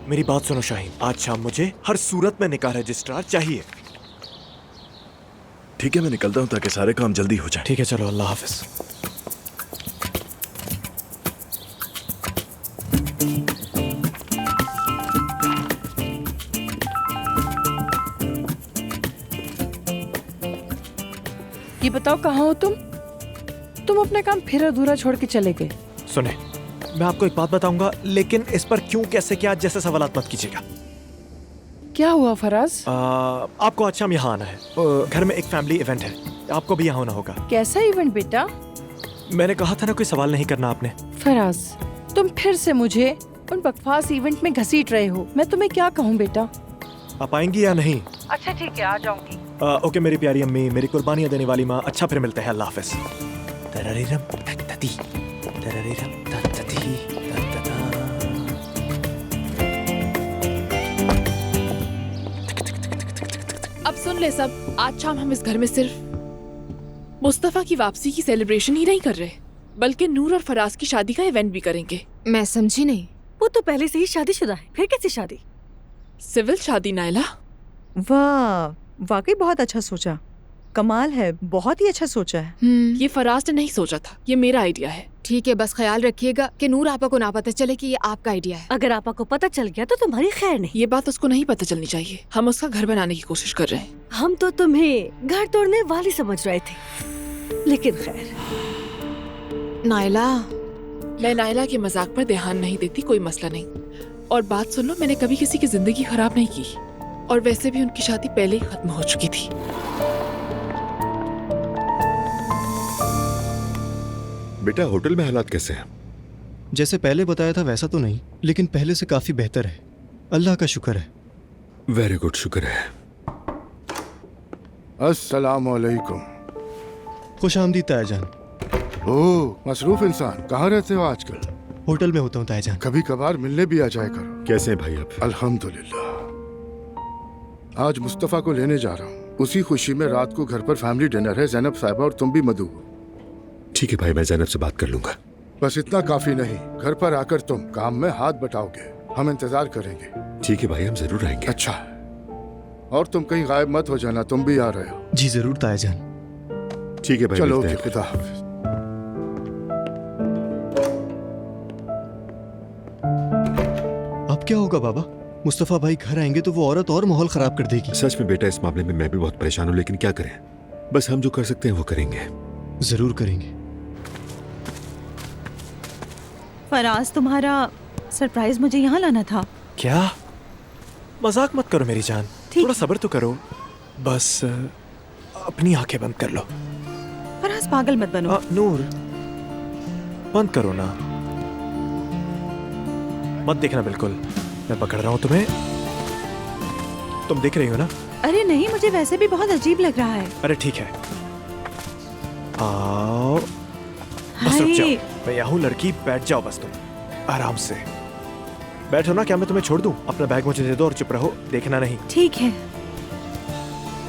मेरी बात सुनो शाहीन, आज शाम मुझे हर सूरत में निकाह रजिस्ट्रार चाहिए। ठीक है, मैं निकलता हूँ ताकि सारे काम जल्दी हो जाए। ठीक है, चलो, अल्लाह हाफिज। ये बताओ कहाँ हो तुम अपना काम फिर अधूरा छोड़ के चले गए। सुने, मैं आपको एक बात बताऊंगा, लेकिन इस पर क्यों, कैसे, क्या जैसे सवालात मत कीजिएगा। क्या हुआ फराज? आपको आज शाम यहाँ आना है। घर में एक फैमिली इवेंट है, आपको भी यहाँ होना होगा। कैसा इवेंट बेटा? मैंने कहा था ना, कोई सवाल नहीं करना आपने। फराज, तुम फिर से मुझे उन बकवास इवेंट में घसीट रहे हो। मैं तुम्हें क्या कहूँ बेटा? आप आएंगी या नहीं? अच्छा ठीक है, आ जाऊंगी। ओके मेरी प्यारी अम्मी, मेरी कुर्बानियाँ देने वाली माँ। अच्छा, फिर मिलते हैं, अल्लाह हाफिज। अब सुन ले सब, आज शाम हम इस घर में सिर्फ मुस्तफा की वापसी की सेलिब्रेशन ही नहीं कर रहे, बल्कि नूर और फराज की शादी का इवेंट भी करेंगे। मैं समझी नहीं। वो तो पहले से ही शादीशुदा है, फिर कैसी शादी? सिविल शादी नायला। वाह, वाकई बहुत अच्छा सोचा। कमाल है, बहुत ही अच्छा सोचा है। ये फराज ने नहीं सोचा था, ये मेरा आइडिया है। ठीक है, बस ख्याल रखिएगा कि नूर आपा को ना पता चले कि ये आपका आइडिया है। अगर आपा को पता चल गया तो तुम्हारी खैर नहीं। ये बात उसको नहीं पता चलनी चाहिए। हम उसका घर बनाने की कोशिश कर रहे हैं। हम तो तुम्हें घर तोड़ने वाली समझ रहे थे, लेकिन खैर। नायला, मैं नायला के मजाक पर ध्यान नहीं देती, कोई मसला नहीं। और बात सुन लो, मैंने कभी किसी की जिंदगी खराब नहीं की, और वैसे भी उनकी शादी पहले ही खत्म हो चुकी थी। बेटा, होटल में हालात कैसे हैं? जैसे पहले बताया था वैसा तो नहीं, लेकिन पहले से काफी बेहतर है। अल्लाह का शुक्र है। वेरी गुड, शुक्र है। अस्सलाम वालेकुम। खुश आमदीद तायाजान। ओह, मसरूफ इंसान, कहाँ रहते हो आजकल? होटल में होता हूँ तायाजान। कभी कभार मिलने भी आ जाया करो। कैसे हैं भाई आप? अल्हम्दुलिल्लाह। आज मुस्तफा को लेने जा रहा हूँ। उसी खुशी में रात को घर पर फैमिली डिनर है। जैनब साहिबा और तुम भी मधु हो। ठीक है भाई, मैं जैनब से बात कर लूंगा। बस इतना काफी नहीं, घर पर आकर तुम काम में हाथ बटाओगे। हम इंतजार करेंगे। ठीक है भाई, हम जरूर आएंगे। अच्छा, और तुम कहीं गायब मत हो जाना, तुम भी आ रहे हो। जी जरूर तायाजान। ठीक है भाई, चलो, मिलते हैं। खुदा हाफिज। अब क्या होगा बाबा? मुस्तफा भाई घर आएंगे तो वो औरत और माहौल खराब कर देगी। सच में बेटा, इस मामले में मैं भी बहुत परेशान हूँ, लेकिन क्या करें, बस हम जो कर सकते हैं वो करेंगे। जरूर करेंगे। फराज, तुम्हारा सरप्राइज मुझे यहाँ लाना था। क्या? मजाक मत करो मेरी जान, थोड़ा सब्र तो करो। बस अपनी आंखें बंद कर लो। फराज, पागल मत बनो। नूर, बंद करो ना, मत देखना बिल्कुल। मैं पकड़ रहा हूँ तुम्हें, तुम देख रही हो ना? अरे नहीं, मुझे वैसे भी बहुत अजीब लग रहा है। अरे ठीक है, आओ, बस रुक जाओ। मैं यहाँ हूँ लड़की, बैठ जाओ बस, तुम आराम से बैठो ना। क्या मैं तुम्हें छोड़ दूं? अपना बैग मुझे दे दो और चुप रहो, देखना नहीं। ठीक है।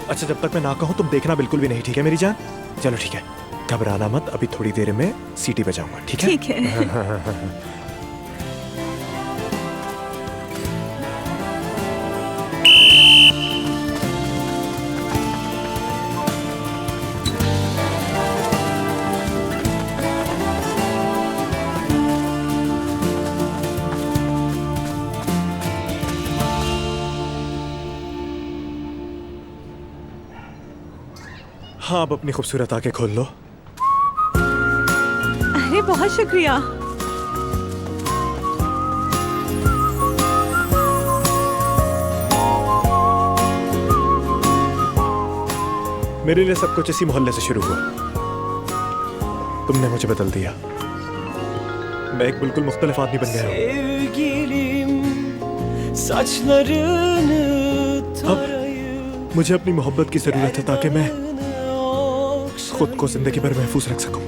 अच्छा, जब तक मैं ना कहूँ तुम देखना बिल्कुल भी नहीं, ठीक है मेरी जान? चलो ठीक है, घबराना मत, अभी थोड़ी देर में सीटी बजाऊंगा, ठीक है? ठीक है। हाँ, अब अपनी खूबसूरत आंखें खोल लो। अरे बहुत शुक्रिया। मेरे लिए सब कुछ इसी मोहल्ले से शुरू हुआ। तुमने मुझे बदल दिया, मैं एक बिल्कुल मुख्तलिफ आदमी बन गया हूँ। अब मुझे अपनी मोहब्बत की जरूरत है ताकि मैं खुद को जिंदगी भर महफूज रख सकूं।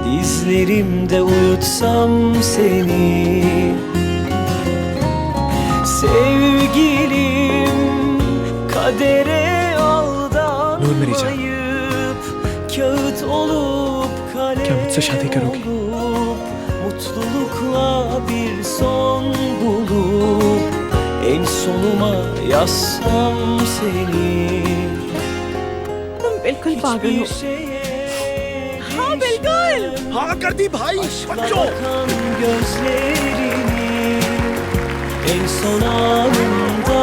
Dizlerimde uyutsam seni Sevgilim kadere aldanmayıp Kağıt olup kalem क्या मुझसे शादी करोगी? olup mutlulukla bir son bulup en sonuma yazsam seni. तुम बिल्कुल पागल हो। हाँ बिल्कुल। हाँ कर दी भाई बच्चों। Bakan gözlerini en son anında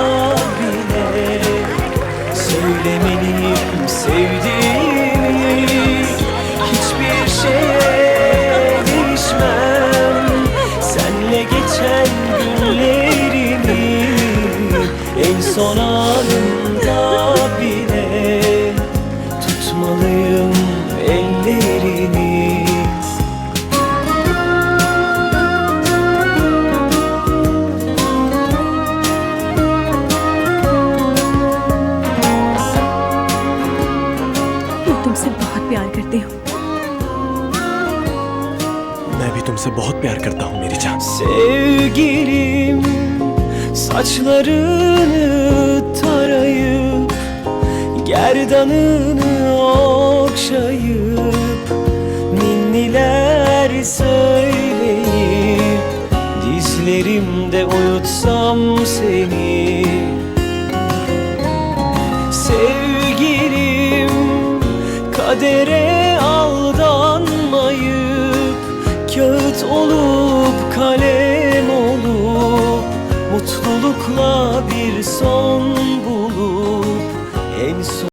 bile söylemeliyim sevdiğimi. Hiçbir şeye değişmem senle geçen günlerimi. En son anında bile tutmalıyım ellerini. मैं तुमसे बहुत प्यार करती हूँ। मैं भी तुमसे बहुत प्यार करता हूँ मेरी जान। Sevgilim saçlarını tarayıp gerdanını okşayıp ninniler söyleyip dizlerimde uyutsam seni. Sevgilim kadere aldanmayıp kağıt olup kalem olup mutlulukla bir son